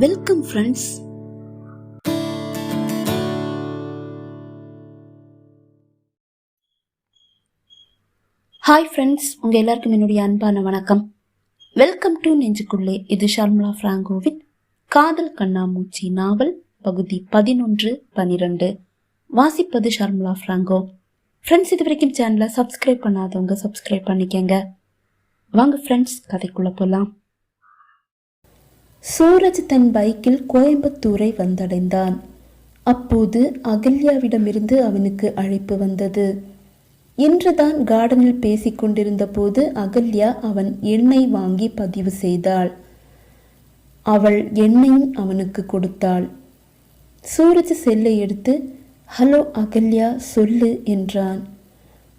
Welcome friends. Hi friends, உங்கள் எல்லாருக்கும் என்னுடைய அன்பான வணக்கம். வெல்கம் டு நெஞ்சுக்குள்ளே. இது ஷர்மிளா ஃப்ராங்கோவின் காதல் கண்ணாமூச்சி நாவல் பகுதி 11-12. வாசிப்பது ஷர்மிளா ஃப்ராங்கோ. ஃப்ரெண்ட்ஸ், இது வரைக்கும் சேனலை சப்ஸ்கிரைப் பண்ணாதவங்க சப்ஸ்கிரைப் பண்ணிக்கங்க. வாங்க ஃப்ரெண்ட்ஸ், கதைக்குள்ளே போகலாம். சூரஜ் தன் பைக்கில் கோயம்புத்தூரை வந்தடைந்தான். அப்போது அகல்யாவிடமிருந்து அவனுக்கு அழைப்பு வந்தது. இன்றுதான் கார்டனில் பேசிக்கொண்டிருந்த போது அகல்யா அவன் எண்ணை வாங்கி பதிவு செய்தாள். அவள் எண்ணையும் அவனுக்கு கொடுத்தாள். சூரஜ் செல்லை எடுத்து, ஹலோ அகல்யா, சொல்லு என்றான்.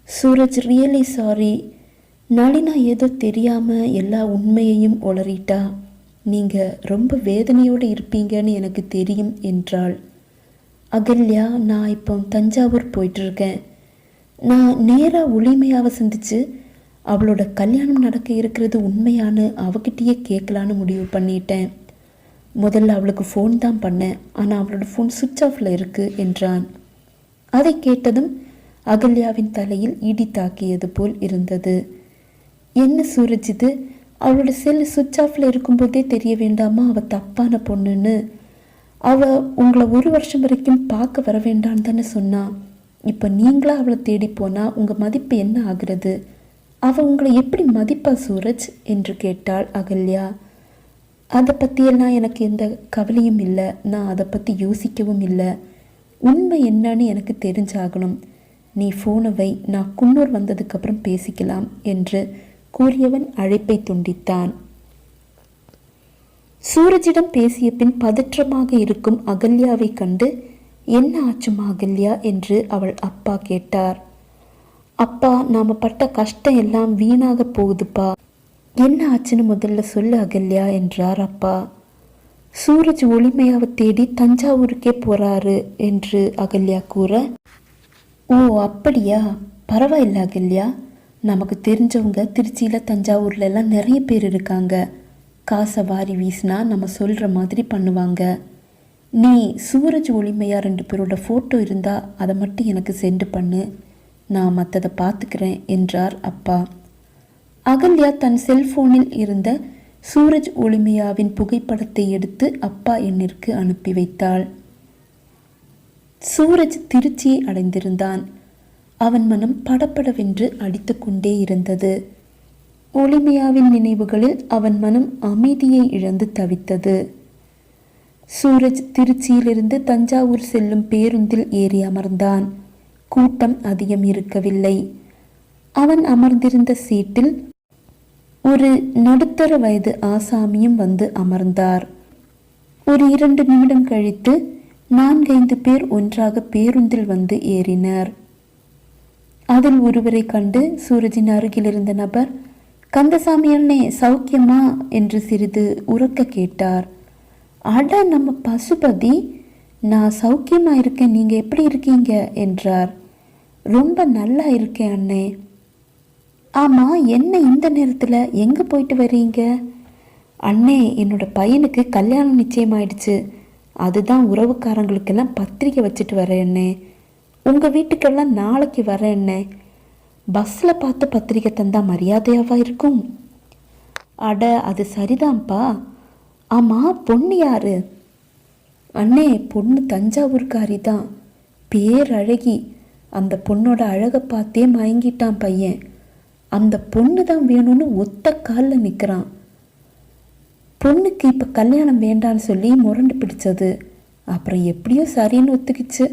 சூரஜ், ரியலி சாரி, நளினா ஏதோ தெரியாம எல்லா உண்மையையும் உளறிட்டா. நீங்கள் ரொம்ப வேதனையோடு இருப்பீங்கன்னு எனக்கு தெரியும் என்றாள். அகல்யா, நான் இப்போ தஞ்சாவூர் போயிட்டுருக்கேன். நான் நேராக ஒளிமையாவை சந்தித்து அவளோட கல்யாணம் நடக்க இருக்கிறது உண்மையானு அவகிட்டயே கேட்கலான்னு முடிவு பண்ணிட்டேன். முதல்ல அவளுக்கு ஃபோன் தான் பண்ணேன், ஆனால் அவளோட ஃபோன் சுவிட்ச் ஆஃபில் இருக்குது என்றான். அதை கேட்டதும் அகல்யாவின் தலையில் இடி தாக்கியது போல் இருந்தது. என்ன சூரஜ் இது? அவளோட செல் சுவிட்ச் ஆஃபில் இருக்கும்போதே தெரிய வேண்டாமா அவள் தப்பான பொண்ணுன்னு? அவள் உங்களை 1 வருஷம் வரைக்கும் பார்க்க வர வேண்டான்னு தானே சொன்னான். இப்போ நீங்களா அவளை தேடி போனால் உங்கள் மதிப்பு என்ன ஆகிறது? அவள் உங்களை எப்படி மதிப்பா சூரஜ் என்று கேட்டாள் அகல்யா. அதை பற்றியெல்லாம் எனக்கு எந்த கவலையும் இல்லை, நான் அதை பற்றி யோசிக்கவும் இல்லை. உண்மை என்னன்னு எனக்கு தெரிஞ்சாகணும். நீ ஃபோனை வை, நான் குன்னூர் வந்ததுக்கப்புறம் பேசிக்கலாம் என்று கூறியவன் அழைப்பை துண்டித்தான். சூரஜிடம் பேசிய பின் பதற்றமாக இருக்கும் அகல்யாவை கண்டு, என்ன ஆச்சுமா அகல்யா என்று அவள் அப்பா கேட்டார். அப்பா, நாம பட்ட கஷ்டம் எல்லாம் வீணாக போகுதுப்பா. என்ன ஆச்சுன்னு முதல்ல சொல்லு அகல்யா என்றார் அப்பா. சூரஜ் ஒளிமையாவை தேடி தஞ்சாவூருக்கே போறாரு என்று அகல்யா கூற, ஓ அப்படியா, பரவாயில்ல அகல்யா, நமக்கு தெரிஞ்சவங்க திருச்சியில் தஞ்சாவூர்ல எல்லாம் நிறைய பேர் இருக்காங்க. காசை வாரி வீசினா நம்ம சொல்கிற மாதிரி பண்ணுவாங்க. நீ சூரஜ் ஒளிமையா 2 பேரோட ஃபோட்டோ இருந்தால் அதை மட்டும் எனக்கு சென்ட் பண்ணு, நான் மற்றதை பார்த்துக்கிறேன் என்றார் அப்பா. அகல்யா தன் செல்போனில் இருந்த சூரஜ் ஒளிமையாவின் புகைப்படத்தை எடுத்து அப்பா எண்ணிற்கு அனுப்பி வைத்தாள். சூரஜ் திருச்சியை அடைந்திருந்தான். அவன் மனம் படபடவென்று அடித்து கொண்டே இருந்தது. ஒளிமையாவின் நினைவுகளில் அவன் மனம் அமைதியை இழந்து தவித்தது. சூரஜ் திருச்சியிலிருந்து தஞ்சாவூர் செல்லும் பேருந்தில் ஏறி அமர்ந்தான். கூட்டம் அதிகம் இருக்கவில்லை. அவன் அமர்ந்திருந்த சீட்டில் ஒரு நடுத்தர வயது ஆசாமியும் வந்து அமர்ந்தார். ஒரு 2 நிமிடம் கழித்து 4-5 பேர் ஒன்றாக பேருந்தில் வந்து ஏறினர். அதில் ஒருவரை கண்டு சூரஜின் அருகில் இருந்த நபர், கந்தசாமி அண்ணே சௌக்கியமா என்று சிறிது உரக்க கேட்டார். அட, நம்ம பசுபதி, நான் சௌக்கியமா இருக்கேன், நீங்க எப்படி இருக்கீங்க என்றார். ரொம்ப நல்லா இருக்கேன் அண்ணே. ஆமா, என்ன இந்த நேரத்தில் எங்க போயிட்டு வர்றீங்க? அண்ணே, என்னோட பையனுக்கு கல்யாணம் நிச்சயமாயிடுச்சு, அதுதான் உறவுக்காரங்களுக்கெல்லாம் பத்திரிக்கை வச்சுட்டு வரேன் அண்ணே. உங்கள் வீட்டுக்கெல்லாம் நாளைக்கு வரேன். பஸ்ஸில் பார்த்து பத்திரிக்கை தந்தா மரியாதையாவா இருக்கும்? அட, அது சரிதான்ப்பா. ஆமாம், பொண்ணு யாரு? அண்ணே, பொண்ணு தஞ்சாவூர்காரி தான், பேரழகி. அந்த பொண்ணோட அழகை பார்த்தே மயங்கிட்டான் பையன். அந்த பொண்ணு தான் வேணும்னு ஒத்த காலில் நிற்கிறான். பொண்ணுக்கு இப்போ கல்யாணம் வேண்டான்னு சொல்லி முரண்டு பிடிச்சது. அப்புறம் எப்படியோ சரின்னு ஒத்துக்கிச்சு.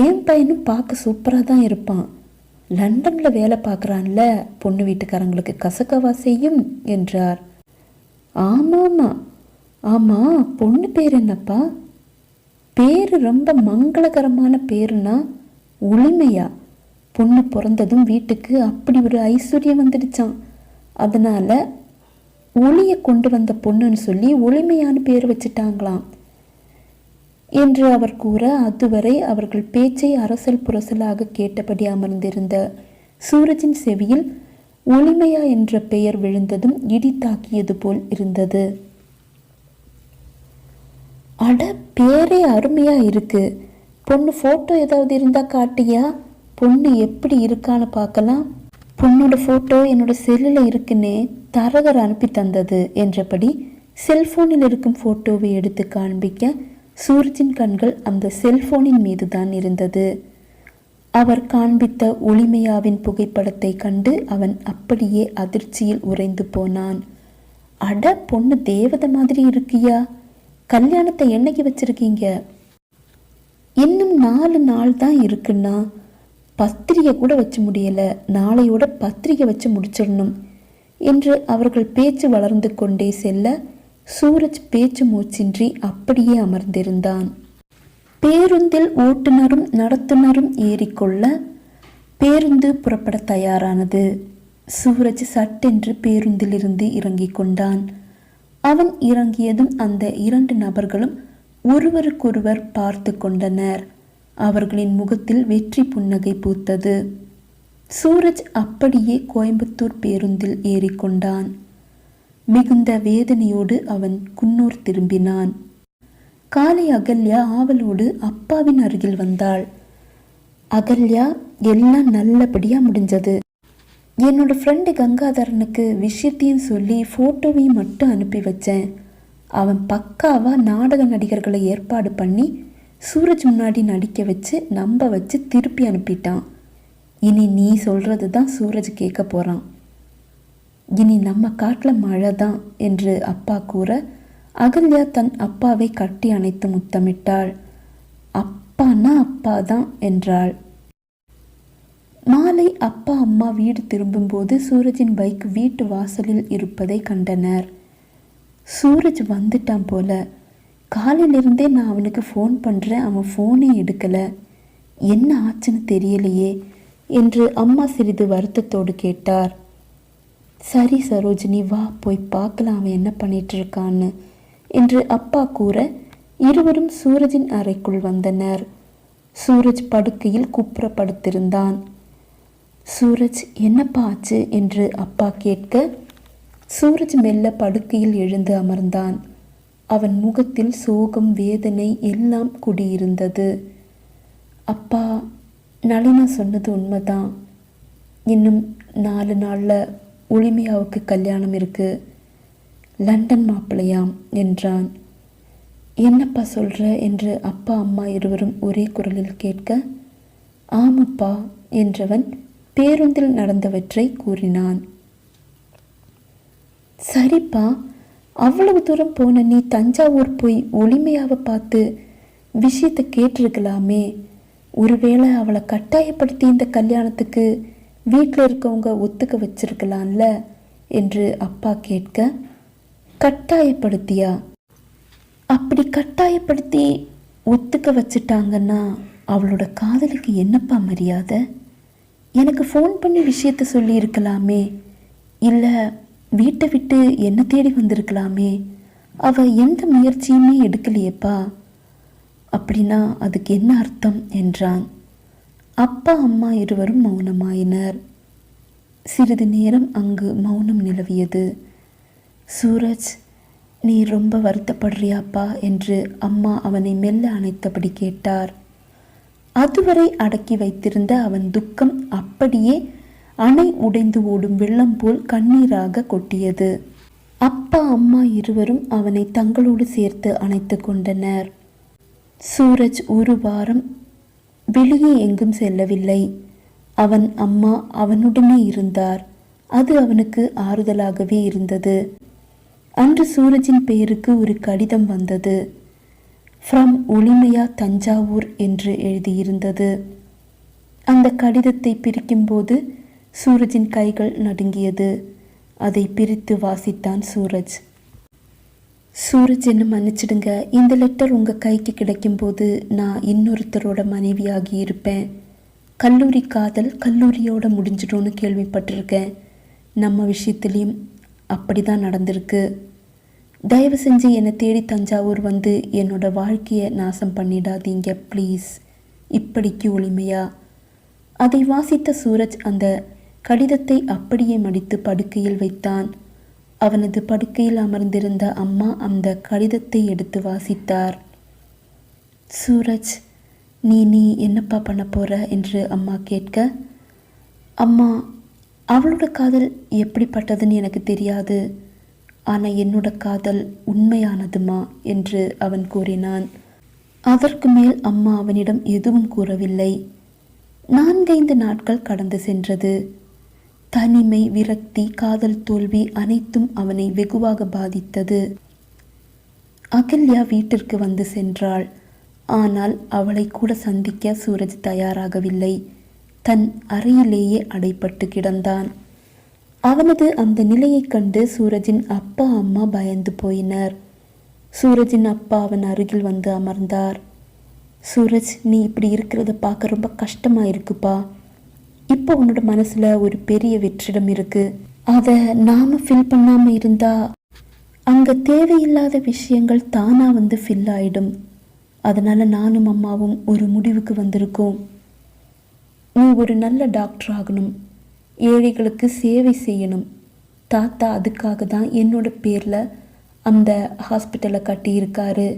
என் பையனும் பார்க்க சூப்பராக தான் இருப்பான். லண்டனில் வேலை பார்க்குறான்ல, பொண்ணு வீட்டுக்காரங்களுக்கு கசக்கவா செய்யும் என்றார். ஆமாம்மா. ஆமாம், பொண்ணு பேர் என்னப்பா? பேர் ரொம்ப மங்களகரமான பேருனா ஒளிமையா. பொண்ணு பிறந்ததும் வீட்டுக்கு அப்படி ஒரு ஐஸ்வர்யம் வந்துடுச்சான். அதனால் ஒளியை கொண்டு வந்த பொண்ணுன்னு சொல்லி ஒளிமையான பேர் வச்சுட்டாங்களாம் என்று அவர் கூற, அதுவரை அவர்கள் பேச்சை அரசல் புரசலாக கேட்டபடி அமர்ந்திருந்த சூரஜின் செவியில் ஒளிமையா என்ற பெயர் விழுந்ததும் இடி தாக்கியது போல் இருந்தது. அட, பேரே அருமையா இருக்கு. பொண்ணு ஃபோட்டோ ஏதாவது இருந்தா காட்டியா? பொண்ணு எப்படி இருக்கான்னு பார்க்கலாம். பொண்ணோட ஃபோட்டோ என்னோட செல்லில் இருக்குன்னே தரகர் அனுப்பி தந்தது என்றபடி செல்போனில் இருக்கும் ஃபோட்டோவை எடுத்து காண்பிக்க சூரஜின் கண்கள் அந்த செல்போனின் மீது தான் இருந்தது. அவர் காண்பித்த ஒளிமையாவின் புகைப்படத்தை கண்டு அவன் அப்படியே அதிர்ச்சியில் உறைந்து போனான். அட, பொண்ணு தேவதை மாதிரி இருக்கியா? கல்யாணத்தை என்னைக்கு வச்சிருக்கீங்க? இன்னும் 4 நாள் தான் இருக்குன்னா. பத்திரிகை கூட வச்சு முடியல, நாளையோட பத்திரிகை வச்சு முடிச்சிடணும் என்று அவர்கள் பேச்சு வளர்ந்து கொண்டே செல்ல சூரஜ் பேச்சு மூச்சின்றி அப்படியே அமர்ந்திருந்தான். பேருந்தில் ஓட்டுநரும் நடத்துனரும் ஏறிக்கொள்ள பேருந்து புறப்பட தயாரானது. சூரஜ் சட்டென்று பேருந்திலிருந்து இறங்கிக் கொண்டான். அவன் இறங்கியதும் அந்த 2 நபர்களும் ஒருவருக்கொருவர் பார்த்து கொண்டனர். அவர்களின் முகத்தில் வெற்றி புன்னகை பூத்தது. சூரஜ் அப்படியே கோயம்புத்தூர் பேருந்தில் ஏறிக்கொண்டான். மிகுந்த வேதனையோடு அவன் குன்னூர் திரும்பினான். காலை அகல்யா ஆவலோடு அப்பாவின் அருகில் வந்தாள். அகல்யா, எல்லாம் நல்லபடியா முடிஞ்சது. என்னோட ஃப்ரெண்டு கங்காதரனுக்கு விஷயத்தையும் சொல்லி ஃபோட்டோவையும் மட்டும் அனுப்பி வச்சேன். அவன் பக்காவா நாடக நடிகர்களை ஏற்பாடு பண்ணி சூரஜ் முன்னாடி நடிக்க வச்சு நம்ப வச்சு திருப்பி அனுப்பிட்டான். இனி நீ சொல்கிறது தான் சூரஜ் கேட்க போகிறான். இனி நம்ம காட்டில் மழை தான் என்று அப்பா கூற அகல்யா தன் அப்பாவை கட்டி அணைத்து முத்தமிட்டாள். அப்பானா அப்பா தான் என்றாள். மாலை அப்பா அம்மா வீடு திரும்பும்போது சூரஜின் பைக் வீட்டு வாசலில் இருப்பதை கண்டனர். சூரஜ் வந்துட்டான் போல. காலையிலிருந்தே நான் அவனுக்கு ஃபோன் பண்ணுறேன், அவன் ஃபோனே எடுக்கலை. என்ன ஆச்சுன்னு தெரியலையே என்று அம்மா சிறிது வருத்தத்தோடு கேட்டார். சரி சரோஜினி, வா போய் பார்க்கலாம் அவன் என்ன பண்ணிட்டு இருக்கான்னு என்று அப்பா கூற இருவரும் சூரஜின் அறைக்குள் வந்தனர். சூரஜ் படுக்கையில் குப்புற படுத்திருந்தான். சூரஜ், என்னப்பா ஆச்சு என்று அப்பா கேட்க சூரஜ் மெல்ல படுக்கையில் எழுந்து அமர்ந்தான். அவன் முகத்தில் சோகம் வேதனை எல்லாம் குடியிருந்தது. அப்பா, நளினா சொன்னது உண்மைதான். இன்னும் 4 நாளில் ஒளிமையாவுக்கு கல்யாணம் இருக்கு, லண்டன் மாப்பிள்ளையாம் என்றான். என்னப்பா சொல்கிற என்று அப்பா அம்மா இருவரும் ஒரே குரலில் கேட்க ஆமப்பா என்றவன் பேருந்தில் நடந்தவற்றை கூறினான். சரிப்பா, அவ்வளவு தூரம் போன நீ தஞ்சாவூர் போய் ஒளிமையாவை பார்த்து விஷயத்தை கேட்டிருக்கலாமே. ஒருவேளை அவளை கட்டாயப்படுத்தி இந்த கல்யாணத்துக்கு வீட்டில் இருக்கவங்க ஒத்துக்க வச்சிருக்கலாம்ல என்று அப்பா கேட்க, கட்டாயப்படுத்தியா? அப்படி கட்டாயப்படுத்தி ஒத்துக்க வச்சுட்டாங்கன்னா அவளோட காதலுக்கு என்னப்பா மரியாதை? எனக்கு ஃபோன் பண்ணி விஷயத்த சொல்லியிருக்கலாமே, இல்லை வீட்டை விட்டு என்ன தேடி வந்திருக்கலாமே. அவள் எந்த முயற்சியுமே எடுக்கலையேப்பா. அப்படின்னா அதுக்கு என்ன அர்த்தம் என்றான். அப்பா அம்மா இருவரும் மௌனமாயினர். சிறிது நேரம் அங்கு மௌனம் நிலவியது. சூரஜ், நீ ரொம்ப வருத்தப்படுறியாப்பா என்று அம்மா அவனை மெல்ல அணைத்தபடி கேட்டார். அதுவரை அடக்கி வைத்திருந்த அவன் துக்கம் அப்படியே அணை உடைந்து ஓடும் வெள்ளம் போல் கண்ணீராக கொட்டியது. அப்பா அம்மா இருவரும் அவனை தங்களோடு சேர்த்து அணைத்து கொண்டனர். சூரஜ் 1 வாரம் வெளியே எங்கும் செல்லவில்லை. அவன் அம்மா அவனுடனே இருந்தார். அது அவனுக்கு ஆறுதலாகவே இருந்தது. அன்று சூரஜின் பெயருக்கு ஒரு கடிதம் வந்தது. ஃப்ரம் ஒளிமையா தஞ்சாவூர் என்று எழுதியிருந்தது. அந்த கடிதத்தை பிரிக்கும்போது சூரஜின் கைகள் நடுங்கியது. அதை பிரித்து வாசித்தான் சூரஜ். சூரஜ், என்ன மன்னிச்சிடுங்க. இந்த லெட்டர் உங்கள் கைக்கு கிடைக்கும்போது நான் இன்னொருத்தரோட மனைவியாகி இருப்பேன். கல்லூரி காதல் கல்லூரியோட முடிஞ்சிடும்னு கேள்விப்பட்டிருக்கேன். நம்ம விஷயத்துலேயும் அப்படி தான் நடந்திருக்கு. தயவு செஞ்சு என்னை தேடி தஞ்சாவூர் வந்து என்னோட வாழ்க்கையை நாசம் பண்ணிடாதீங்க ப்ளீஸ். இப்படிக்கு ஒளிமையா. அதை வாசித்த சூரஜ் அந்த கடிதத்தை அப்படியே மடித்து படுக்கையில் வைத்தான். அவனது படுக்கையில் அமர்ந்திருந்த அம்மா அந்த கடிதத்தை எடுத்து வாசித்தார். சூரஜ், நீ என்னப்பா பண்ண போற என்று அம்மா கேட்க, அம்மா, அவளோட காதல் எப்படிப்பட்டதுன்னு எனக்கு தெரியாது, ஆனால் என்னோட காதல் உண்மையானதுமா என்று அவன் கூறினான். அதற்கு மேல் அம்மா அவனிடம் எதுவும் கூறவில்லை. 4-5 நாட்கள் கடந்து சென்றது. தனிமை, விரக்தி, காதல் தோல்வி அனைத்தும் அவனை வெகுவாக பாதித்தது. அகல்யா வீட்டிற்கு வந்து சென்றாள். ஆனால் அவளை கூட சந்திக்க சூரஜ் தயாராகவில்லை. தன் அறையிலேயே அடைப்பட்டு கிடந்தான். அவனது அந்த நிலையைக் கண்டு சூரஜின் அப்பா அம்மா பயந்து போயினர். சூரஜின் அப்பா அவன் அருகில் வந்து அமர்ந்தார். சூரஜ், நீ இப்படி இருக்கிறத பார்க்க ரொம்ப கஷ்டமா இருக்குப்பா. இப்போ உன்னோட மனசுல ஒரு பெரிய வெற்றிடம் இருக்கு. அதை நாம ஃபில் பண்ணாம இருந்தா அங்க தேவையில்லாத விஷயங்கள் தானா வந்து ஃபில் ஆயிடும். அதனால நானும் அம்மாவும் ஒரு முடிவுக்கு வந்திருக்கோம். நீ ஒரு நல்ல டாக்டர் ஆகணும், ஏழைகளுக்கு சேவை செய்யணும். தாத்தா அதுக்காக தான் என்னோட பேரில் அந்த ஹாஸ்பிட்டலை கட்டியிருக்காரு.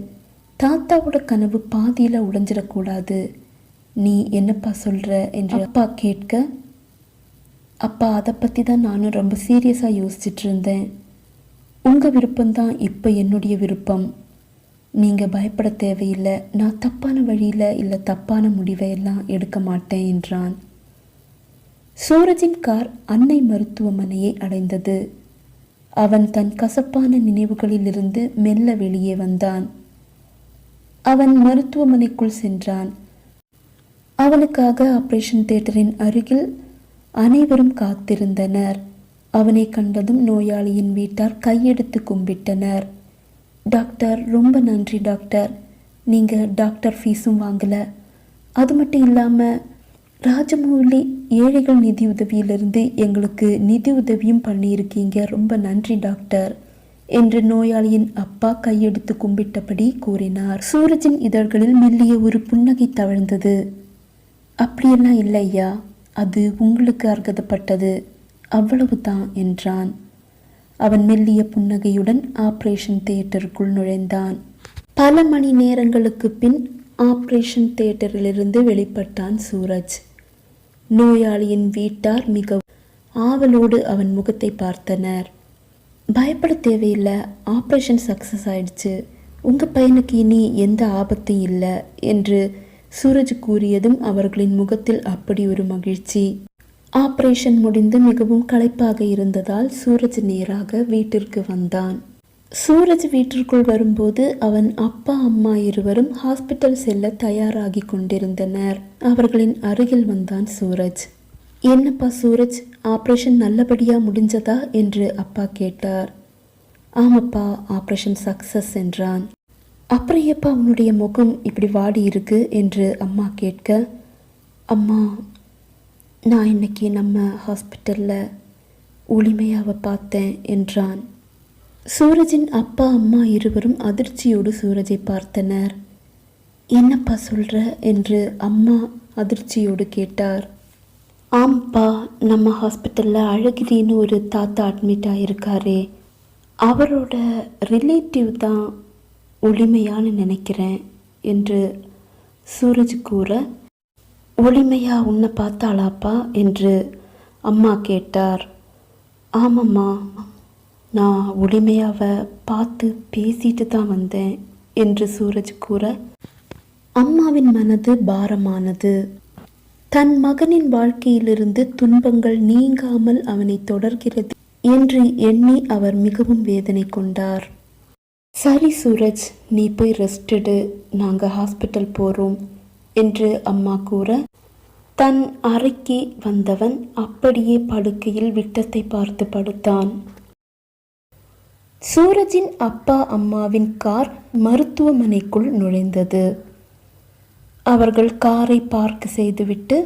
தாத்தாவோட கனவு பாதியில் உடைஞ்சிடக்கூடாது. நீ என்னப்பா சொல்கிற என்று அப்பா கேட்க, அப்பா, அதை பற்றி தான் நானும் ரொம்ப சீரியஸாக யோசிச்சுட்டு இருந்தேன். உங்கள் விருப்பம்தான் இப்போ என்னுடைய விருப்பம். நீங்கள் பயப்பட தேவையில்லை. நான் தப்பான வழியில் இல்லை தப்பான முடிவை எல்லாம் எடுக்க மாட்டேன் என்றான். சூரஜின் கார் அன்னை மருத்துவமனையை அடைந்தது. அவன் தன் கசப்பான நினைவுகளிலிருந்து மெல்ல வெளியே வந்தான். அவன் மருத்துவமனைக்குள் சென்றான். அவனுக்காக ஆபரேஷன் தியேட்டரின் அருகில் அனைவரும் காத்திருந்தனர். அவனை கண்டதும் நோயாளியின் வீட்டார் கையெடுத்து கும்பிட்டனர். டாக்டர், ரொம்ப நன்றி டாக்டர். நீங்கள் டாக்டர் ஃபீஸும் வாங்கலை. அது மட்டும் இல்லாமல் ராஜமௌலி ஏழைகள் நிதி உதவியிலிருந்து எங்களுக்கு நிதி உதவியும் பண்ணியிருக்கீங்க. ரொம்ப நன்றி டாக்டர் என்று நோயாளியின் அப்பா கையெடுத்து கும்பிட்டபடி கூறினார். சூரஜின் இதழ்களில் மெல்லிய ஒரு புன்னகை தவழ்ந்தது. அப்படியெல்லாம் இல்லை ஐயா, அது உங்களுக்கு அர்ஹதப்பட்டது, அவ்வளவுதான் என்றான். அவன் மெல்லிய புன்னகையுடன் ஆபரேஷன் தியேட்டருக்குள் நுழைந்தான். பல மணி நேரங்களுக்கு பின் ஆபரேஷன் தியேட்டரிலிருந்து வெளிப்பட்டான் சூரஜ். நோயாளியின் வீட்டார் மிக ஆவலோடு அவன் முகத்தை பார்த்தனர். பயப்பட தேவையில்லை, ஆபரேஷன் சக்சஸ் ஆயிடுச்சு, உங்கள் பையனுக்கு இனி எந்த ஆபத்தும் இல்லை என்று சூரஜ் கூறியதும் அவர்களின் முகத்தில் அப்படி ஒரு மகிழ்ச்சி. ஆபரேஷன் முடிந்து மிகவும் களைப்பாக இருந்ததால் சூரஜ் நேராக வீட்டிற்கு வந்தான். சூரஜ் வீட்டிற்குள் வரும்போது அவன் அப்பா அம்மா இருவரும் ஹாஸ்பிட்டல் செல்ல தயாராகி கொண்டிருந்தனர். அவர்களின் அருகில் வந்தான் சூரஜ். என்னப்பா சூரஜ், ஆபரேஷன் நல்லபடியா முடிஞ்சதா என்று அப்பா கேட்டார். ஆமாப்பா, ஆபரேஷன் சக்சஸ் என்றான். அப்புறம் எப்பா உன்னுடைய முகம் இப்படி வாடி இருக்கு என்று அம்மா கேட்க, அம்மா, நான் இன்னைக்கு நம்ம ஹாஸ்பிட்டலில் ஒளிமையாவை பார்த்தேன் என்றான். சூரஜின் அப்பா அம்மா இருவரும் அதிர்ச்சியோடு சூரஜை பார்த்தனர். என்னப்பா சொல்கிற என்று அம்மா அதிர்ச்சியோடு கேட்டார். ஆம்ப்பா, நம்ம ஹாஸ்பிட்டலில் அழகிரின்னு ஒரு தாத்தா அட்மிட் ஆகியிருக்காரே, அவரோட ரிலேட்டிவ் தான் ஒளிமையான்னு நினைக்கிறேன் என்று சூரஜ் கூற, ஒளிமையா உன்னை பார்த்தாளாப்பா என்று அம்மா கேட்டார். ஆமாம்மா, நான் ஒளிமையாவை பார்த்து பேசிட்டு தான் வந்தேன் என்று சூரஜ் கூற, அம்மாவின் மனது பாரமானது. தன் மகனின் வாழ்க்கையிலிருந்து துன்பங்கள் நீங்காமல் அவனை தொடர்கிறது என்று எண்ணி அவர் மிகவும் வேதனை கொண்டார். சரி சூரஜ், நீ போய் ரெஸ்ட் எடு, நாங்கள் ஹாஸ்பிட்டல் போகிறோம் என்று அம்மா கூற, தன் அறைக்கு வந்தவன் அப்படியே படுக்கையில் விட்டத்தை பார்த்து படுத்தான். சூரஜின் அப்பா அம்மாவின் கார் மருத்துவமனைக்குள் நுழைந்தது. அவர்கள் காரை பார்க் செய்துவிட்டு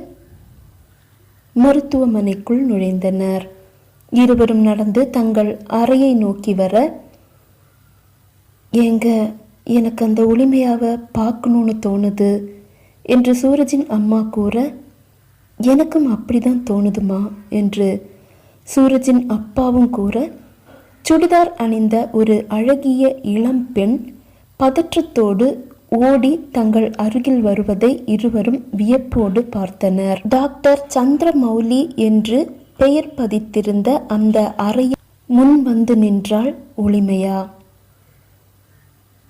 மருத்துவமனைக்குள் நுழைந்தனர். இருவரும் நடந்து தங்கள் அறையை நோக்கி வர, ஏங்க, எனக்கு அந்த ஒளிமையாவை பார்க்கணுன்னு தோணுது என்று சூரஜின் அம்மா கூற, எனக்கும் அப்படிதான் தோணுதுமா என்று சூரஜின் அப்பாவும் கூற, சுடிதார் அணிந்த ஒரு அழகிய இளம் பெண் பதற்றத்தோடு ஓடி தங்கள் அருகில் வருவதை இருவரும் வியப்போடு பார்த்தனர். டாக்டர் சந்திரமௌலி என்று பெயர் பதித்திருந்த அந்த அறையில் முன் வந்து நின்றாள் ஒளிமையா.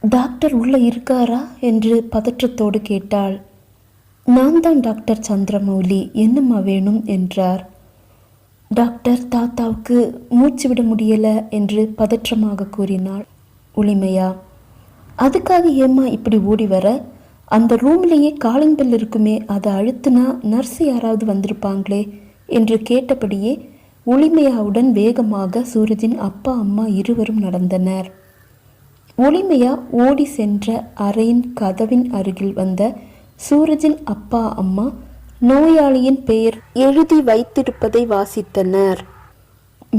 டாக்டர் உள்ள இருக்காரா என்று பதற்றத்தோடு கேட்டாள். நான் தான் டாக்டர் சந்திரமௌலி, என்னம்மா வேணும் என்றார். டாக்டர், தாத்தாவுக்கு மூச்சு விட முடியல என்று பதற்றமாக கூறினாள் ஒளிமையா. அதுக்காக ஏம்மா இப்படி ஓடி வர? அந்த ரூம்லேயே காலிங் பெல் இருக்குமே, அதை அழுத்துனா நர்ஸ் யாராவது வந்திருப்பாங்களே என்று கேட்டபடியே ஒளிமையாவுடன் வேகமாக சூரஜின் அப்பா அம்மா இருவரும் நடந்தனர். ஒளிமையா ஓடி சென்ற அறையின் கதவின் அருகில் வந்த சூரஜின் அப்பா அம்மா நோயாளியின் பெயர் எழுதி வைத்திருப்பதை வாசித்தனர்.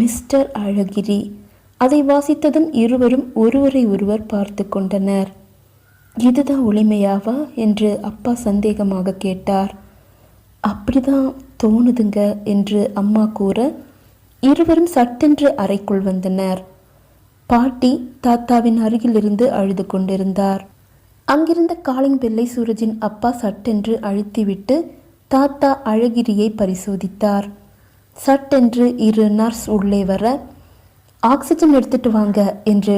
மிஸ்டர் அழகிரி. அதை வாசித்ததும் இருவரும் ஒருவரை ஒருவர் பார்த்து கொண்டனர். இதுதான் ஒளிமையாவா என்று அப்பா சந்தேகமாக கேட்டார். அப்படிதான் தோணுதுங்க என்று அம்மா கூற இருவரும் சட்டென்று அறைக்குள் வந்தனர். பாட்டி தாத்தாவின் அருகிலிருந்து அழுது கொண்டிருந்தார். அங்கிருந்த காலிங் பெல்லை சூரஜின் அப்பா சட்டென்று அழுத்திவிட்டு தாத்தா அழகிரியை பரிசோதித்தார். சட்டென்று இரு நர்ஸ் உள்ளே வர, ஆக்சிஜன் எடுத்துட்டு வாங்க என்று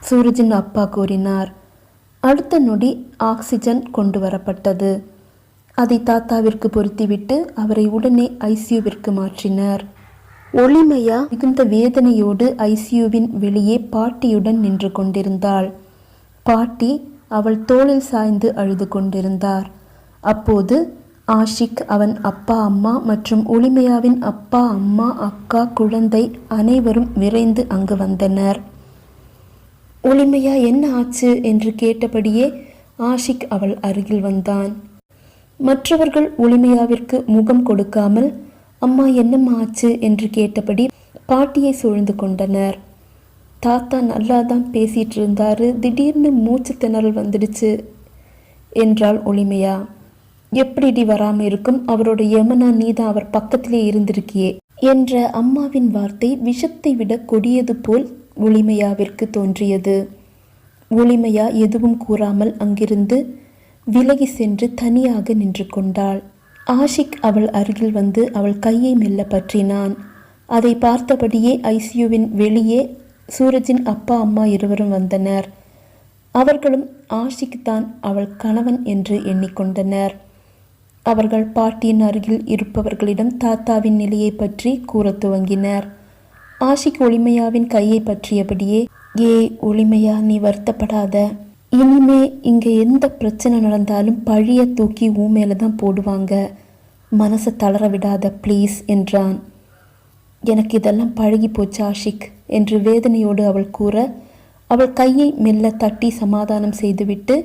சூரஜின் அப்பா கூறினார். அடுத்த நொடி ஆக்சிஜன் கொண்டு வரப்பட்டது. அதை தாத்தாவிற்கு பொருத்திவிட்டு அவரை உடனே ஐசியூவிற்கு மாற்றினர். ஒளிமையா மிகுந்த வேதனையோடு ஐசியூவின் வெளியே பாட்டியுடன் நின்று கொண்டிருந்தாள். பாட்டி அவள் தோளில் சாய்ந்து அழுது கொண்டிருந்தார். அப்போது ஆஷிக், அவன் அப்பா அம்மா மற்றும் ஒளிமையாவின் அப்பா அம்மா அக்கா குழந்தை அனைவரும் விரைந்து அங்கு வந்தனர். ஒளிமையா என்ன ஆச்சு என்று கேட்டபடியே ஆஷிக் அவள் அருகில் வந்தான். மற்றவர்கள் ஒளிமையாவிற்கு முகம் கொடுக்காமல் அம்மா என்னம்மா ஆச்சு என்று கேட்டபடி பாட்டியை சூழ்ந்து கொண்டனர். தாத்தா நல்லா தான் பேசிட்டு இருந்தாரு, திடீர்னு மூச்சு திணறல் வந்துடுச்சு என்றாள் ஒளிமையா. எப்படிடி வராமல் இருக்கும், அவரோட யமனா நீதான், அவர் பக்கத்திலே இருந்திருக்கியே என்ற அம்மாவின் வார்த்தை விஷத்தை விட கொடியது போல் ஒளிமையாவிற்கு தோன்றியது. ஒளிமையா எதுவும் கூறாமல் அங்கிருந்து விலகி சென்று தனியாக நின்று கொண்டாள். ஆஷிக் அவள் அருகில் வந்து அவள் கையை மெல்ல பற்றினான். அதை பார்த்தபடியே ஐசியூவின் வெளியே சூரஜின் அப்பா அம்மா இருவரும் வந்தனர். அவர்களும் ஆஷிக் தான் அவள் கணவன் என்று எண்ணிக்கொண்டனர். அவர்கள் பாட்டியின் அருகில் இருப்பவர்களிடம் தாத்தாவின் நிலையை பற்றி கூற துவங்கினர். ஆஷிக் ஒளிமையாவின் கையை பற்றியபடியே, ஒளிமையா, நீ வருத்தப்படாத, இனிமே இங்கே எந்த பிரச்சனை நடந்தாலும் பழிய தூக்கி ஊமேல தான் போடுவாங்க, மனசை தளர விடாத ப்ளீஸ் என்றான். எனக்கு இதெல்லாம் பழகி போச்சு ஆஷிக் என்று வேதனையோடு அவள் கூற, அவள் கையை மெல்ல தட்டி சமாதானம் செய்துவிட்டு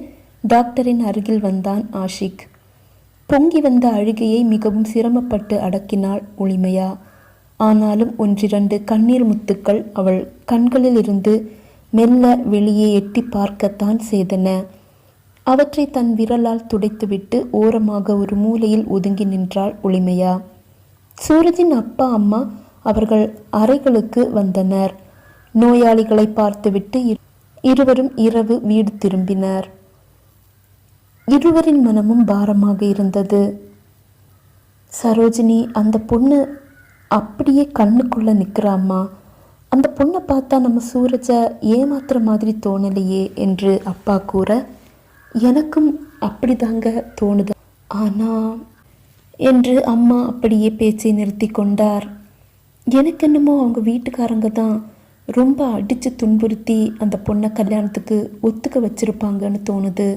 டாக்டரின் அருகில் வந்தான் ஆஷிக். பொங்கி வந்த அழுகையை மிகவும் சிரமப்பட்டு அடக்கினாள் ஒளிமையா. ஆனாலும் ஒன்றிரண்டு கண்ணீர் முத்துக்கள் அவள் கண்களில் இருந்து மெல்ல வெளியே எட்டி பார்க்கத்தான் செய்தன. அவற்றை தன் விரலால் துடைத்துவிட்டு ஓரமாக ஒரு மூலையில் ஒதுங்கி நின்றாள் ஒளிமையா. சூரஜின் அப்பா அம்மா அவர்கள் அறைகளுக்கு வந்தனர். நோயாளிகளை பார்த்துவிட்டு இருவரும் இரவு வீடு திரும்பினர். இருவரின் மனமும் பாரமாக இருந்தது. சரோஜினி, அந்த பொண்ணு அப்படியே கண்ணுக்குள்ள நிற்கிறாம்மா, அந்த பொண்ணை பார்த்தா நம்ம சூரஜை ஏமாத்துற மாதிரி தோணலையே என்று அப்பா கூற, எனக்கும் அப்படிதாங்க தோணுது ஆனா என்று அம்மா அப்படியே பேச்சை நிறுத்தி கொண்டார். எனக்கு என்னமோ அவங்க வீட்டுக்காரங்க தான் ரொம்ப அடித்து துன்புறுத்தி அந்த பொண்ணை கல்யாணத்துக்கு ஒத்துக்க வச்சிருப்பாங்கன்னு தோணுது.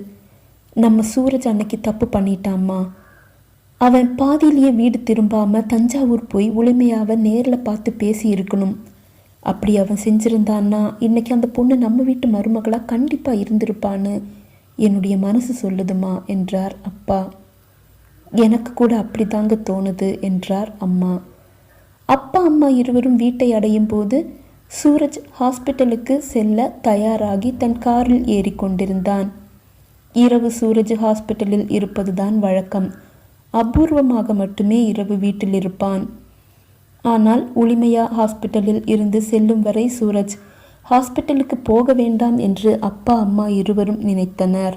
நம்ம சூரஜ் அன்னைக்கு தப்பு பண்ணிட்டாம்மா. அவன் பாதியிலேயே வீடு திரும்பாமல் தஞ்சாவூர் போய் ஒளிமையாவை நேரில் பார்த்து பேசி இருக்கணும். அப்படி அவன் செஞ்சிருந்தான்னா இன்னைக்கு அந்த பொண்ணு நம்ம வீட்டு மருமகளாக கண்டிப்பாக இருந்திருப்பான்னு என்னுடைய மனசு சொல்லுதுமா என்றார் அப்பா. எனக்கு கூட அப்படி தாங்க தோணுது என்றார் அம்மா. அப்பா அம்மா இருவரும் வீட்டை அடையும் போது சூரஜ் ஹாஸ்பிட்டலுக்கு செல்ல தயாராகி தன் காரில் ஏறிக்கொண்டிருந்தான். இரவு சூரஜ் ஹாஸ்பிட்டலில் இருப்பதுதான் வழக்கம். அபூர்வமாக மட்டுமே இரவு வீட்டில் இருப்பான். ஆனால் ஒளிமையா ஹாஸ்பிட்டலில் இருந்து செல்லும் வரை சூரஜ் ஹாஸ்பிட்டலுக்கு போக வேண்டாம் என்று அப்பா அம்மா இருவரும் நினைத்தனர்.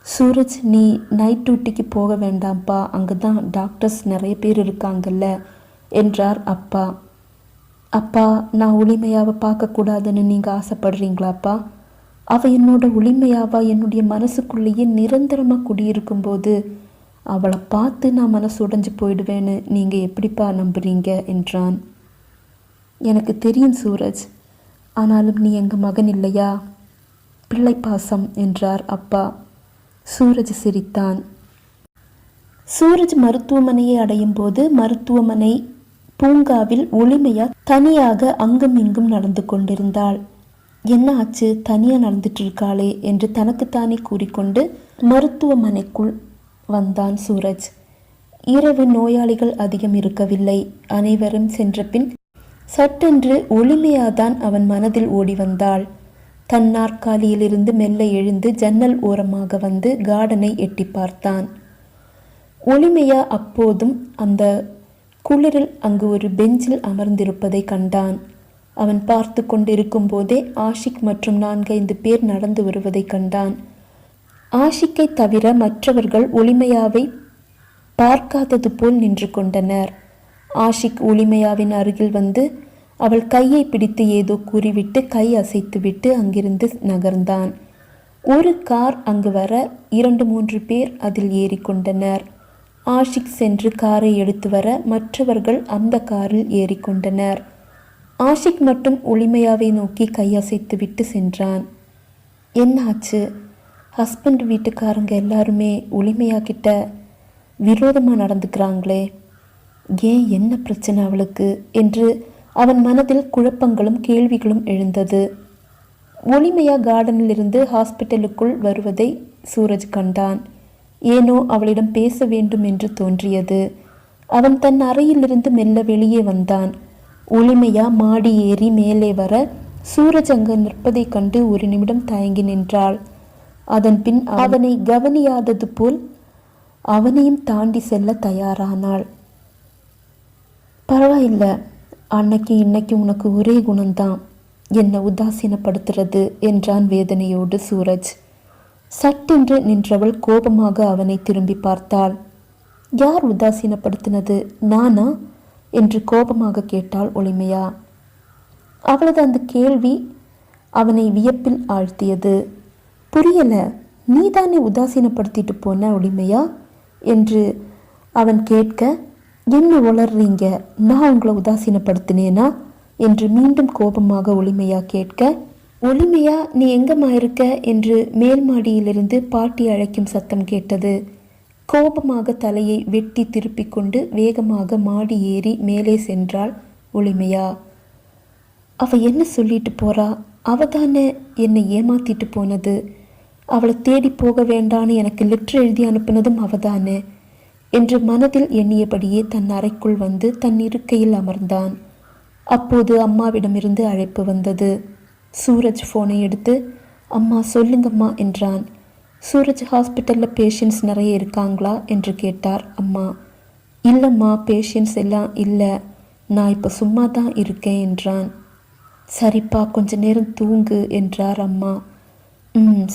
சூரஜ், நீ நைட் டியூட்டிக்கு போக வேண்டாம்ப்பா, அங்கே தான் டாக்டர்ஸ் நிறைய பேர் இருக்காங்கல்ல என்றார் அப்பா. அப்பா, நான் ஒளிமையாவை பார்க்கக்கூடாதுன்னு நீங்கள் ஆசைப்படுறீங்களாப்பா? அவள் என்னோட ஒளிமையாவா என்னுடைய மனசுக்குள்ளேயே நிரந்தரமாக குடியிருக்கும்போது அவளை பார்த்து நான் மனசு உடைஞ்சு போயிடுவேன்னு நீங்கள் எப்படிப்பா நம்புறீங்க என்றான். எனக்கு தெரியும் சூரஜ், ஆனாலும் நீ எங்கள் மகன் இல்லையா? பிள்ளை பாசம் என்றார் அப்பா. சூரஜ் சிரித்தான். சூரஜ் மருத்துவமனையை அடையும் போது மருத்துவமனை பூங்காவில் ஒளிமையா தனியாக அங்கும் இங்கும் நடந்து கொண்டிருந்தாள். என்ன ஆச்சு, தனியாக நடந்துட்டு இருக்காளே என்று தனக்குத்தானே கூறிக்கொண்டு மருத்துவமனைக்குள் வந்தான் சூரஜ். இரவு நோயாளிகள் அதிகம் இருக்கவில்லை. அனைவரும் சென்ற பின் சட்டென்று ஒளிமையாதான் அவன் மனதில் ஓடி வந்தாள். தன் நாற்காலியிலிருந்து மெல்ல எழுந்து ஜன்னல் ஓரமாக வந்து கார்டனை எட்டி பார்த்தான். ஒளிமையா அப்போதும் அந்த குளிரில் அங்கு ஒரு பெஞ்சில் அமர்ந்திருப்பதை கண்டான். அவன் பார்த்து கொண்டிருக்கும் போதே ஆஷிக் மற்றும் 4-5 பேர் நடந்து வருவதை கண்டான். ஆஷிக்கை தவிர மற்றவர்கள் ஒளிமையாவை பார்க்காதது போல் நின்று கொண்டனர். ஆஷிக் ஒளிமையாவின் அருகில் வந்து அவள் கையை பிடித்து ஏதோ கூறிவிட்டு கை அசைத்துவிட்டு அங்கிருந்து நகர்ந்தான். ஒரு கார் அங்கு வர 2-3 பேர் அதில் ஏறிக்கொண்டனர். ஆஷிக் சென்று காரை எடுத்து வர மற்றவர்கள் அந்த காரில் ஏறிக்கொண்டனர். ஆஷிக் மட்டும் ஒளிமையாவை நோக்கி கையசைத்துவிட்டு சென்றான். என்னாச்சு? ஹஸ்பண்ட் வீட்டுக்காரங்க எல்லாருமே ஒளிமையா கிட்ட விரோதமாக நடந்துக்கிறாங்களே, ஏன், என்ன பிரச்சனை அவளுக்கு என்று அவன் மனதில் குழப்பங்களும் கேள்விகளும் எழுந்தது. ஒளிமையா கார்டனிலிருந்து ஹாஸ்பிட்டலுக்குள் வருவதை சூரஜ் கண்டான். ஏனோ அவளிடம் பேச வேண்டும் என்று தோன்றியது. அவன் தன் அறையிலிருந்து மெல்ல வெளியே வந்தான். ஒளிமையா மாடி ஏறி மேலே வர சூரஜ் அங்கு நிற்பதை கண்டு ஒரு நிமிடம் தயங்கி நின்றாள். அதன் பின் அவனை கவனியாதது போல் அவனையும் தாண்டி செல்ல தயாரானாள். பரவாயில்ல, அன்னைக்கு இன்னைக்கு உனக்கு ஒரே குணம்தான், என்னை உதாசீனப்படுத்துறது என்றான் வேதனையோடு சூரஜ். சட்டென்று நின்றவள் கோபமாக அவனை திரும்பி பார்த்தாள். யார் உதாசீனப்படுத்தினது, நானா என்று கோபமாக கேட்டாள் ஒளிமையா. அவளது அந்த கேள்வி அவனை வியப்பில் ஆழ்த்தியது. புரியல, நீதானே உதாசீனப்படுத்திட்டு போன ஒளிமையா என்று அவன் கேட்க, என்ன உளர்றீங்க, நான் உங்களை உதாசீனப்படுத்தினேனா என்று மீண்டும் கோபமாக ஒளிமையா கேட்க, ஒளிமையா நீ எங்கம்மா இருக்க என்று மேல் மாடியிலிருந்து பாட்டி அழைக்கும் சத்தம் கேட்டது. கோபமாக தலையை வெட்டி திருப்பிக் கொண்டு வேகமாக மாடி ஏறி மேலே சென்றாள் ஒளிமையா. அவ என்ன சொல்லிட்டு போறா, அவ தானே என்னை ஏமாத்திட்டு போனது, அவளை தேடி போக வேண்டான்னு எனக்கு லெட்டர் எழுதி அனுப்பினதும் அவதானே என்று மனதில் எண்ணியபடியே தன் அறைக்குள் வந்து தன் இருக்கையில் அமர்ந்தான். அப்போது அம்மாவிடமிருந்து அழைப்பு வந்தது. சூரஜ் ஃபோனை எடுத்து, அம்மா சொல்லுங்கம்மா என்றான். சூரஜ், ஹாஸ்பிட்டலில் பேஷண்ட்ஸ் நிறைய இருக்காங்களா என்று கேட்டார் அம்மா. இல்லைம்மா, பேஷண்ட்ஸ் எல்லாம் இல்லை, நான் இப்போ சும்மா தான் இருக்கேன் என்றான். சரிப்பா, கொஞ்ச நேரம் தூங்கு என்றார் அம்மா.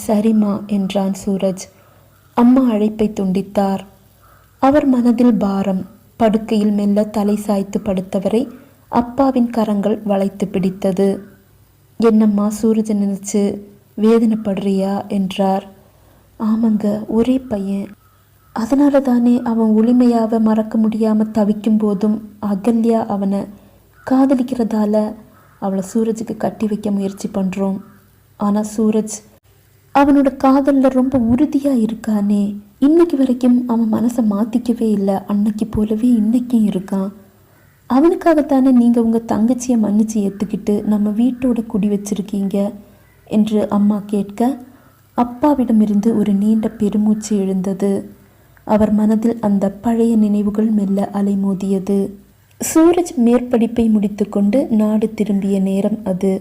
சரிம்மா என்றான் சூரஜ். அம்மா அழைப்பை துண்டித்தார். அவர் மனதில் பாரம். படுக்கையில் மெல்ல தலை சாய்த்து படுத்தவரை அப்பாவின் கரங்கள் வளைத்து பிடித்தது. என்னம்மா, சூரஜை நினைச்சு வேதனைப்படுறியா என்றார். ஆமாங்க, ஒரே பையன், அதனால தானே அவன் ஒளிமையாவை மறக்க முடியாமல் தவிக்கும் போதும் அகல்யா அவனை காதலிக்கிறதால அவளை சூரஜுக்கு கட்டி வைக்க முயற்சி பண்ணுறோம். ஆனால் சூரஜ் அவனோட காதலில் ரொம்ப உறுதியாக இருக்கானே, இன்னைக்கு வரைக்கும் அவன் மனசை மாற்றிக்கவே இல்லை, அன்னைக்கு போலவே இன்னைக்கும் இருக்கான். அவனுக்காகத்தானே நீங்கள் உங்கள் தங்கச்சியை மன்னிச்சு ஏற்றுக்கிட்டு நம்ம வீட்டோட குடி வச்சிருக்கீங்க என்று அம்மா கேட்க, அப்பாவிடமிருந்து ஒரு நீண்ட பெருமூச்சு எழுந்தது. அவர் மனதில் அந்த பழைய நினைவுகள் மெல்ல அலைமோதியது. சூரஜ் மேற்படிப்பை முடித்துக்கொண்டு நாடு திரும்பிய நேரம் அது.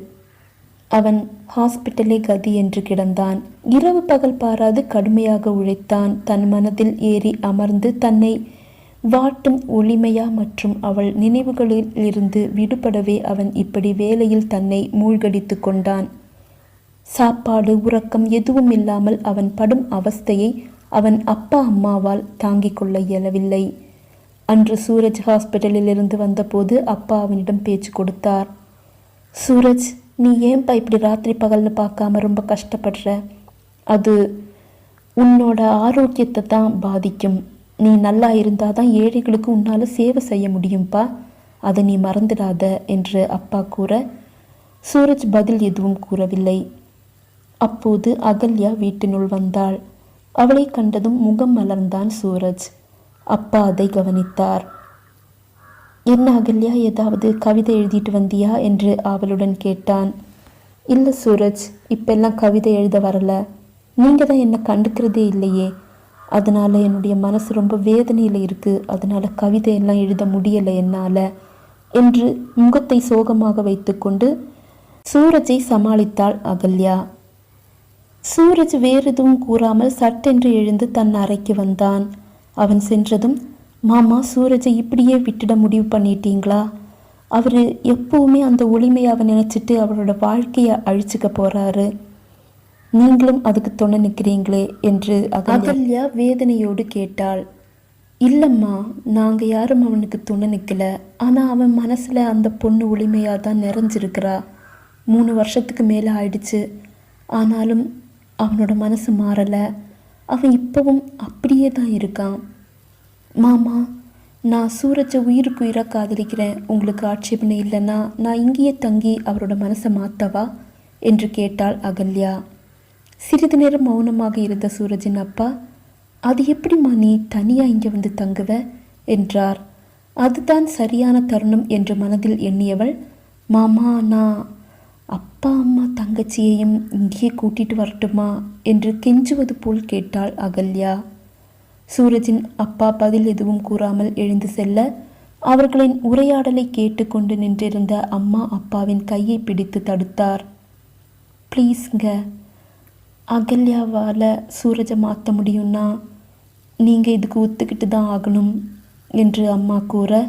அவன் ஹாஸ்பிட்டலே கதி என்று கிடந்தான். இரவு பகல் பாராது கடுமையாக உழைத்தான். தன் மனதில் ஏறி அமர்ந்து தன்னை வாட்டும் ஒளிமையா மற்றும் அவள் நினைவுகளில் இருந்து விடுபடவே அவன் இப்படி வேலையில் தன்னை மூழ்கடித்து கொண்டான். சாப்பாடு உறக்கம் எதுவும் இல்லாமல் அவன் படும் அவஸ்தையை அவன் அப்பா அம்மாவால் தாங்கிக் கொள்ள இயலவில்லை. அன்று சூரஜ் ஹாஸ்பிட்டலில் இருந்து வந்தபோது அப்பா அவனிடம் பேச்சு கொடுத்தார். சூரஜ், நீ ஏன்பா இப்படி ராத்திரி பகல்னு பார்க்காம ரொம்ப கஷ்டப்படுற? அது உன்னோட ஆரோக்கியத்தை தான் பாதிக்கும். நீ நல்லா இருந்தால் தான் ஏழைகளுக்கு உன்னால் சேவை செய்ய முடியும்ப்பா, அதை நீ மறந்துடாத என்று அப்பா கூற சூரஜ் பதில் எதுவும் கூறவில்லை. அப்போது அகல்யா வீட்டினுள் வந்தாள். அவளை கண்டதும் முகம் மலர்ந்தான் சூரஜ். அப்பா அதை கவனித்தார். என்ன அகல்யா, ஏதாவது கவிதை எழுதிட்டு வந்தியா என்று அவளுடன் கேட்டான். இல்லை சூரஜ், இப்பெல்லாம் கவிதை எழுத வரல. நீங்கள் தான் என்னை கண்டுக்கிறதே இல்லையே, அதனால் என்னுடைய மனசு ரொம்ப வேதனையில் இருக்குது. அதனால் கவிதையெல்லாம் எழுத முடியலை என்னால் என்று முகத்தை சோகமாக வைத்துக்கொண்டு சூரஜை சமாளித்தாள் அகல்யா. சூரஜ் வேறு எதுவும் கூறாமல் சட்டென்று எழுந்து தன் அறைக்கு வந்தான். அவன் சென்றதும், மாமா, சூரஜை இப்படியே விட்டுட முடிவு பண்ணிட்டீங்களா? அவர் எப்பவுமே அந்த ஒளிமையாவை நினச்சிட்டு அவரோட வாழ்க்கையை அழிச்சுக்க போகிறாரு. நீங்களும் அதுக்கு துணை நிற்கிறீங்களே என்று அகல்யா வேதனையோடு கேட்டாள். இல்லைம்மா, நாங்கள் யாரும் அவனுக்கு துணை நிற்கலை. ஆனால் அவன் மனசில் அந்த பொண்ணு ஒளிமையாக தான் நிறைஞ்சிருக்கிறா. 3 வருஷத்துக்கு மேலே ஆயிடுச்சு. ஆனாலும் அவனோட மனசு மாறலை. அவன் இப்போவும் அப்படியே தான் இருக்கான். மாமா, நான் சூரஜை உயிருக்கு உயிராக காதலிக்கிறேன். உங்களுக்கு ஆட்சேபனை இல்லைன்னா நான் இங்கேயே தங்கி அவரோட மனசை மாற்றவா என்று கேட்டாள் அகல்யா. சிறிது நேரம் மௌனமாக இருந்த சூரஜின் அப்பா, அது எப்படிம்மா நீ தனியாக இங்கே வந்து தங்குவ என்றார். அதுதான் சரியான தருணம் என்று மனதில் எண்ணியவள், மாமா, நான் அப்பா அம்மா தங்கச்சியையும் இங்கேயே கூட்டிட்டு வரட்டுமா என்று கெஞ்சுவது போல் கேட்டாள் அகல்யா. சூரஜின் அப்பா பதில் எதுவும் கூறாமல் எழுந்து செல்ல அவர்களின் உரையாடலை கேட்டுக்கொண்டு நின்றிருந்த அம்மா அப்பாவின் கையை பிடித்து தடுத்தார். ப்ளீஸ்ங்க, அகல்யாவால் சூரஜை மாற்ற முடியும்னா நீங்கள் இதுக்கு ஒத்துக்கிட்டு தான் ஆகணும் என்று அம்மா கூற,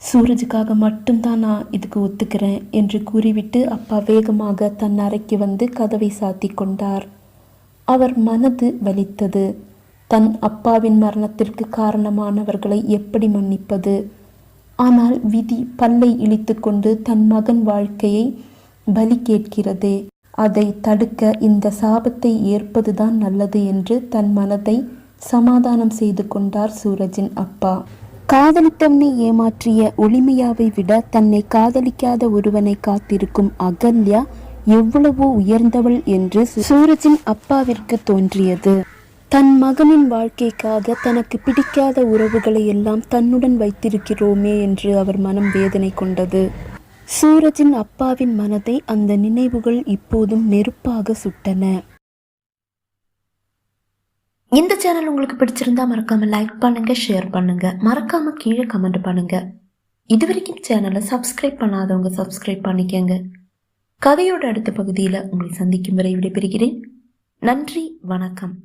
சூரஜுக்காக மட்டும்தான் நான் இதுக்கு ஒத்துக்கிறேன் என்று கூறிவிட்டு அப்பா வேகமாக தன் அறைக்கு வந்து கதவை சாத்தி கொண்டார். அவர் மனது வலித்தது. தன் அப்பாவின் மரணத்திற்கு காரணமானவர்களை எப்படி மன்னிப்பது? ஆனால் விதி பல்லை இழித்து கொண்டு தன் மகன் வாழ்க்கையை பலி கேட்கிறதே, அதை தடுக்க இந்த சாபத்தை ஏற்பதுதான் நல்லது என்று தன் மனதை சமாதானம் செய்து கொண்டார் சூரஜின் அப்பா. காதலித்தவனை ஏமாற்றிய ஒளிமையாவை விட தன்னை காதலிக்காத ஒருவனை காத்திருக்கும் அகல்யா எவ்வளவோ உயர்ந்தவள் என்று சூரஜின் அப்பாவிற்கு தோன்றியது. தன் மகனின் வாழ்க்கைக்காக தனக்கு பிடிக்காத உறவுகளை எல்லாம் தன்னுடன் வைத்திருக்கிறோமே என்று அவர் மனம் வேதனை கொண்டது. சூரஜின் அப்பாவின் மனதை அந்த நினைவுகள் இப்போதும் நெருப்பாக சுட்டன. இந்த சேனல் உங்களுக்கு பிடிச்சிருந்தா மறக்காம லைக் பண்ணுங்க, ஷேர் பண்ணுங்க, மறக்காம கீழே கமெண்ட் பண்ணுங்க. இதுவரைக்கும் சேனலை சப்ஸ்கிரைப் பண்ணாதவங்க சப்ஸ்கிரைப் பண்ணிக்கங்க. கதையோட அடுத்த பகுதியில் உங்களை சந்திக்கும் வரை விடைபெறுகிறேன். நன்றி, வணக்கம்.